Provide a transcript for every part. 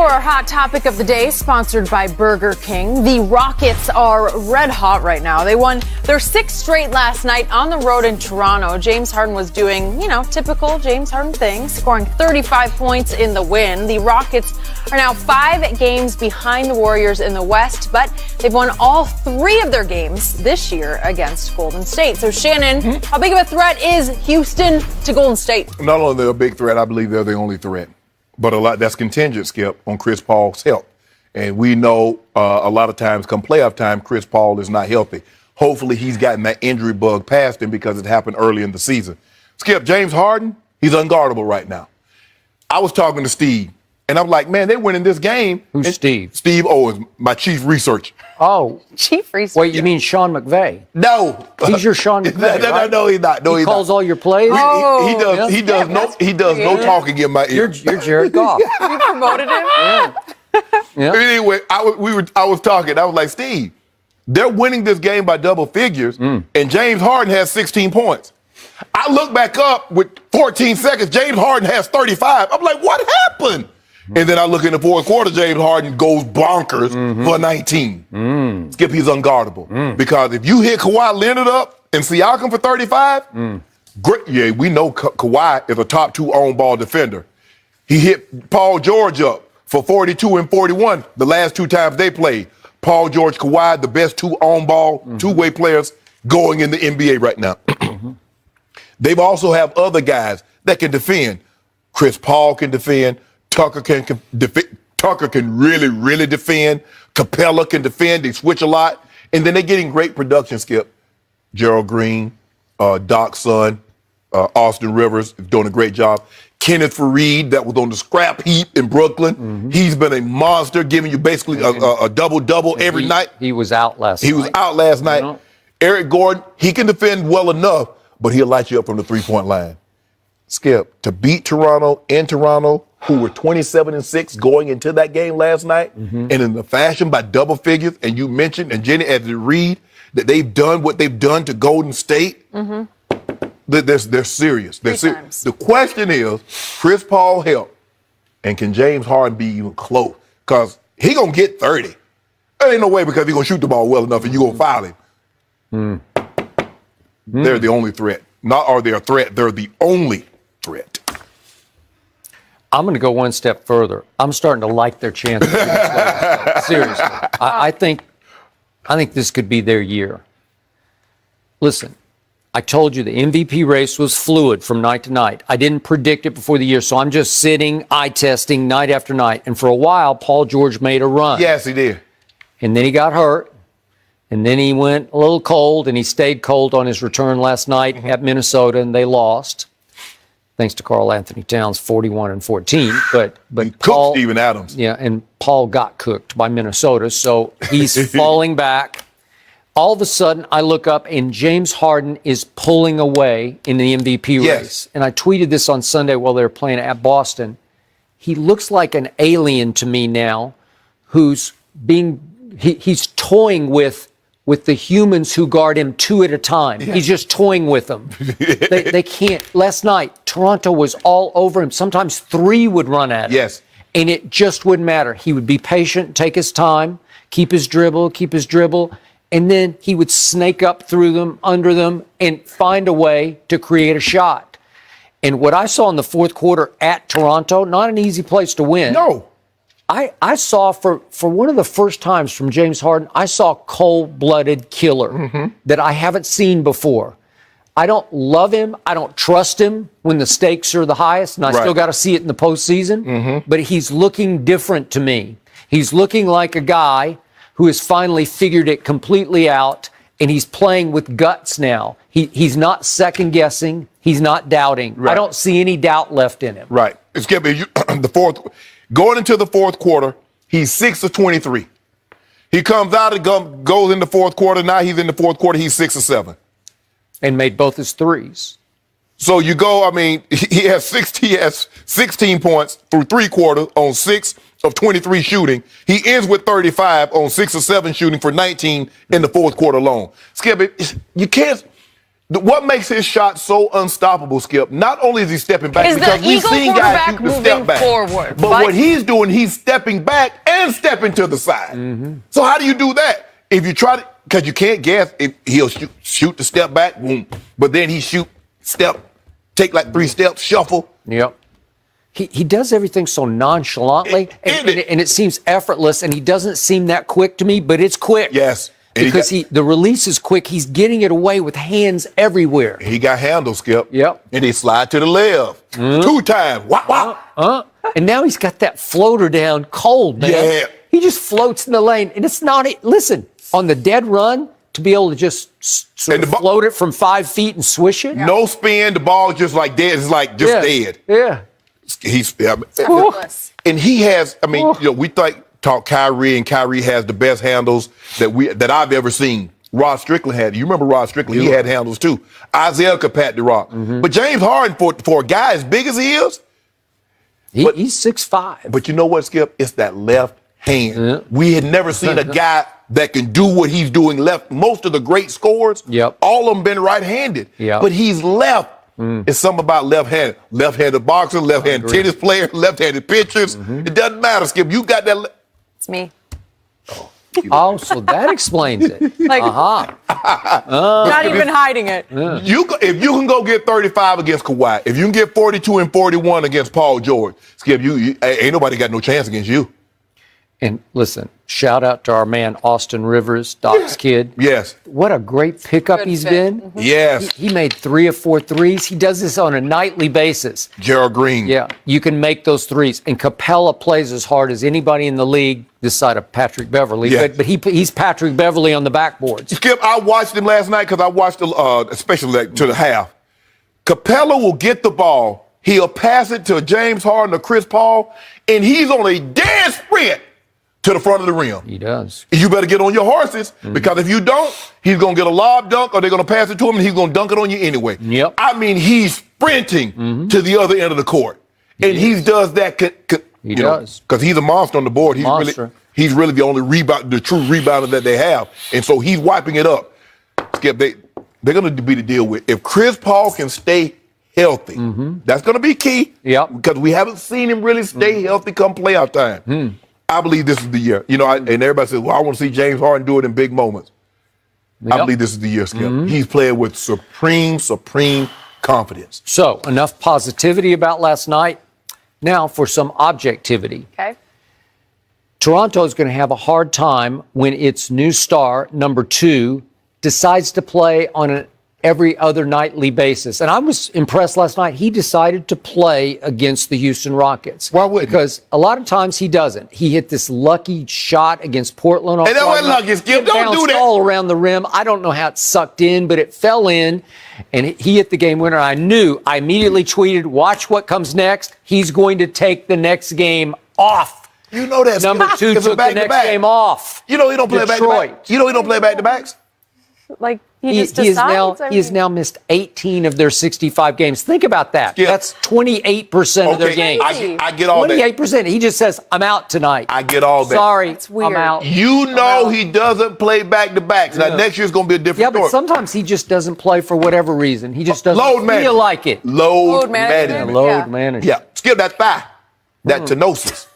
For our hot topic of the day, sponsored by Burger King, the Rockets are red hot right now. They won their 6th straight last night on the road in Toronto. James Harden was doing, typical James Harden things, scoring 35 points in the win. The Rockets are now 5 games behind the Warriors in the West, but they've won all 3 of their games this year against Golden State. So, Shannon, how big of a threat is Houston to Golden State? Not only are they a big threat, I believe they're the only threat. But a lot that's contingent, Skip, on Chris Paul's health. And we know a lot of times come playoff time, Chris Paul is not healthy. Hopefully he's gotten that injury bug past him because it happened early in the season. Skip, James Harden, he's unguardable right now. I was talking to Steve, and I'm like, man, they're winning this game. Who's Steve? Steve Owens, my chief researcher. Oh. Chief researcher? Wait, you mean Sean McVay? No. He's your Sean McVay, right? No, he's not. No, he calls all your plays? He does no talking in my ear. You're Jared Goff. You promoted him? Yeah. Anyway, I was talking. I was like, Steve, they're winning this game by double figures, and James Harden has 16 points. I look back up with 14 seconds. James Harden has 35. I'm like, what happened? And then I look in the fourth quarter, James Harden goes bonkers for 19. Skip, he's unguardable. Because if you hit Kawhi Leonard up and Siakam for 35, great. Yeah, we know Kawhi is a top 2 on-ball defender. He hit Paul George up for 42 and 41 the last 2 times they played. Paul George, Kawhi, the best 2 on-ball, two-way players going in the NBA right now. They also have other guys that can defend. Chris Paul can defend. Tucker can defend. Tucker can really defend. Capella can defend. They switch a lot. And then they're getting great production, Skip. Gerald Green, Doc's son, Austin Rivers is doing a great job. Kenneth Faried, that was on the scrap heap in Brooklyn. He's been a monster, giving you basically a double-double every night. He was out last night. He was out last night. Eric Gordon, he can defend well enough, but he'll light you up from the three-point line. Skip, to beat Toronto in Toronto, who were 27-6 going into that game last night, and in the fashion by double figures, and you mentioned, and Jenny had to read, that they've done what they've done to Golden State, they're serious. They're serious. The question is, Chris Paul help, and can James Harden be even close? Because he going to get 30. There ain't no way because he's going to shoot the ball well enough and you're going to foul him. They're the only threat. Not are they a threat, they're the only threat. I'm going to go one step further. I'm starting to like their chances. Seriously. I think this could be their year. Listen, I told you the MVP race was fluid from night to night. I didn't predict it before the year, so I'm just sitting, eye testing night after night. And for a while, Paul George made a run. Yes, he did. And then he got hurt. And then he went a little cold, and he stayed cold on his return last night at Minnesota, and they lost. Thanks to Karl Anthony Towns, 41-14. But Paul, Steven Adams. Yeah, and Paul got cooked by Minnesota, so he's falling back. All of a sudden, I look up, and James Harden is pulling away in the MVP race. And I tweeted this on Sunday while they were playing at Boston. He looks like an alien to me now, who's he's toying with the humans who guard him 2 at a time. Yeah. He's just toying with them. They can't. Last night, Toronto was all over him. Sometimes 3 would run at him. Yes. And it just wouldn't matter. He would be patient, take his time, keep his dribble, and then he would snake up through them, under them, and find a way to create a shot. And what I saw in the fourth quarter at Toronto, not an easy place to win. No. I saw for one of the first times from James Harden, I saw cold-blooded killer that I haven't seen before. I don't love him. I don't trust him when the stakes are the highest, and I still got to see it in the postseason. But he's looking different to me. He's looking like a guy who has finally figured it completely out, and he's playing with guts now. He's not second-guessing. He's not doubting. Right. I don't see any doubt left in him. Right. It's going to be the fourth. Going into the fourth quarter, he's 6 of 23. He comes out and goes in the fourth quarter. Now he's in the fourth quarter. He's 6 of 7. And made both his threes. So you go, he has 16 points through 3 quarters on 6 of 23 shooting. He ends with 35 on 6 of 7 shooting for 19 in the fourth quarter alone. Skip, What makes his shot so unstoppable, Skip? Not only is he stepping back, Is because the we've Eagle seen guys quarterback shoot the step moving back. forward? But what he's doing, he's stepping back and stepping to the side. So how do you do that? If you try to, because you can't guess if he'll shoot the step back, boom, but then he take like 3 steps, shuffle. Yep. He does everything so nonchalantly, and it seems effortless, and he doesn't seem that quick to me, but it's quick. Yes. Because the release is quick. He's getting it away with hands everywhere. He got handles, Skip. Yep. And he slide to the left 2 times. Wah. And now he's got that floater down cold, man. Yeah. He just floats in the lane, and it's not, listen, on the dead run, to be able to just sort of float it from 5 feet and swish it. No spin, the ball just like dead. It's like just dead. Yeah. And he has, we talk Kyrie, and Kyrie has the best handles that I've ever seen. Rod Strickland had. You remember Rod Strickland? He had handles too. Isaiah could pat the rock. But James Harden, for a guy as big as he is, he's 6'5". But you know what, Skip? It's that left hand. Yeah. We had never seen a guy that can do what he's doing left. Most of the great scorers, all of them been right-handed. But he's left. It's something about left-handed. Left-handed boxer, left-handed tennis player, left-handed pitchers. It doesn't matter, Skip. You got that. It's me. Oh, so that explains it. Not even hiding it. If you can go get 35 against Kawhi, if you can get 42 and 41 against Paul George, Skip, ain't nobody got no chance against you. And listen, shout out to our man Austin Rivers, Doc's kid. Yes. What a great pickup he's been. Yes. He made 3 or 4 threes. He does this on a nightly basis. Gerald Green. Yeah, you can make those threes. And Capella plays as hard as anybody in the league this side of Patrick Beverly. Yes. But he's Patrick Beverly on the backboards. Skip, I watched him last night because I watched, especially to the half. Capella will get the ball. He'll pass it to James Harden or Chris Paul, and he's on a dead sprint to the front of the rim. He does. You better get on your horses, because if you don't, he's going to get a lob dunk, or they're going to pass it to him, and he's going to dunk it on you anyway. Yep. I mean, he's sprinting to the other end of the court. And he does that. He does. Because he's a monster on the board. He's really the only the true rebounder that they have. And so he's wiping it up. Skip, they're going to be the deal with. If Chris Paul can stay healthy, that's going to be key. Yep. Because we haven't seen him really stay healthy come playoff time. I believe this is the year. And everybody says, well, I want to see James Harden do it in big moments. I believe this is the year, Skip. He's playing with supreme confidence. So, enough positivity about last night. Now for some objectivity. Okay. Toronto's going to have a hard time when its new star, number 2, decides to play on an every other nightly basis. And I was impressed last night. He decided to play against the Houston Rockets. Why wouldn't? Because a lot of times he doesn't. He hit this lucky shot against Portland. And that wasn't lucky, Skip. Don't do that. All around the rim. I don't know how it sucked in, but it fell in, and he hit the game winner. I immediately tweeted, watch what comes next. He's going to take the next game off. You know that. Number 2 took the next game off. You know he don't play back-to-back. You know he don't play back-to-backs. Like he just decides. He has now missed 18 of their 65 games. Think about that. Yeah. That's 28% of their games. I get all that. 28%. He just says, I'm out tonight. I get all that. Sorry, It's weird. I'm out. You know he doesn't play back-to-backs. Now, next year's going to be a different story. But sometimes he just doesn't play for whatever reason. He just doesn't feel like it. Load management. Load management. Yeah. Skip that thigh. That tenosis.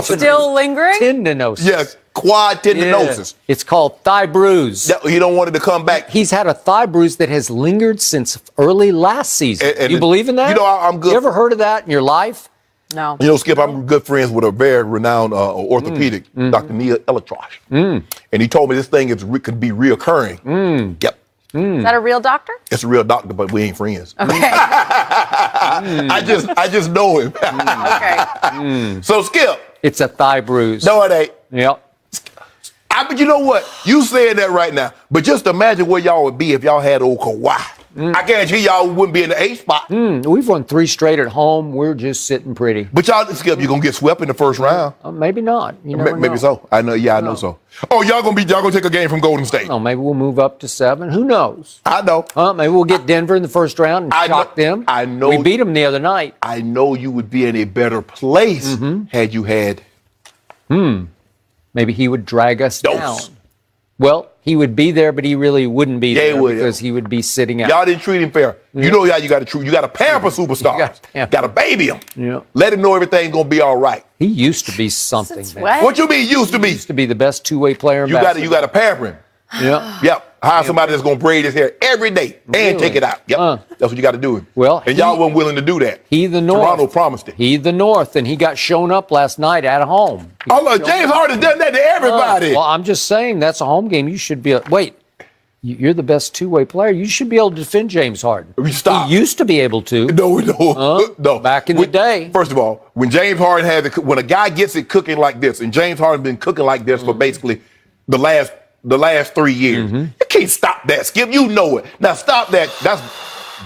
Still lingering? Tendinosis. Yes. Quad tendinosis. Yeah. It's called thigh bruise. He don't want it to come back. He's had a thigh bruise that has lingered since early last season. And you believe in that? You know, I'm good. You ever heard of that in your life? No. You know, Skip, I'm good friends with a very renowned orthopedic, Dr. Neil Elatrosh. And he told me this thing could be reoccurring. Yep. Is that a real doctor? It's a real doctor, but we ain't friends. Okay. I just know him. Okay. So, Skip. It's a thigh bruise. No, it ain't. Yep. But you know what? You saying that right now. But just imagine where y'all would be if y'all had old Kawhi. I guarantee y'all wouldn't be in the 8th spot. We've won 3 straight at home. We're just sitting pretty. But y'all, Skip, you're gonna get swept in the first round. Maybe not. You never Maybe know. so. I know. Yeah, I know so. Oh, y'all gonna take a game from Golden State. No, maybe we'll move up to 7. Who knows? I know. Maybe we'll get Denver in the first round and shock them. I know. We beat them the other night. I know you would be in a better place had you had. Maybe he would drag us down. Well, he would be there, but he really wouldn't be there because he would be sitting out. Y'all didn't treat him fair. You know how you got to treat. You got to pamper superstars. Got to baby him. Yeah. Let him know everything's gonna be all right. He used to be something, man. What you mean used to be? He used to be the best two-way player in basketball. You got to pamper him. Yeah. Yep. Hire somebody that's gonna braid his hair every day and take it out. Yep. That's what you got to do. Well, and y'all weren't willing to do that. He the North. Toronto promised it. He the North, and he got shown up last night at home. James Harden done that to everybody. Well, I'm just saying that's a home game. You should be. Wait. You're the best two-way player. You should be able to defend James Harden. Stop. He used to be able to. No. Back in the day. First of all, when James Harden when a guy gets it cooking like this, and James Harden's been cooking like this for basically the last 3 years, you can't stop that, Skip. You know it. Now stop that. That's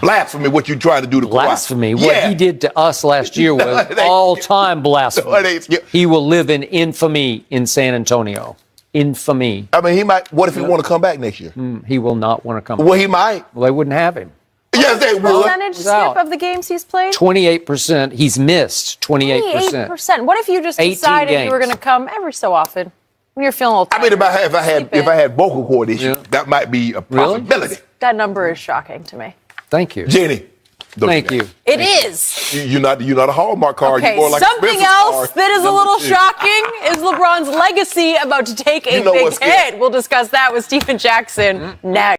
blasphemy. What you trying to do to Kawhi. Blasphemy. What he did to us last year was all-time blasphemy. He will live in infamy in San Antonio. Infamy. I mean, he might. What if he want to come back next year? He will not want to come back. Well, he might. Well, they wouldn't have him. Yes, they would. Percentage, Skip, of the games he's played? 28%. He's missed 28%. 28%. What if you just decided you were going to come every so often when you're feeling a little tired? I mean, if I had vocal cord issues, that might be a possibility. Really? That number is shocking to me. Thank you, Jenny. Thank you. It is. You're not a Hallmark card. Okay, you're more like something else that is a little shocking is LeBron's legacy about to take a big hit. We'll discuss that with Stephen Jackson next.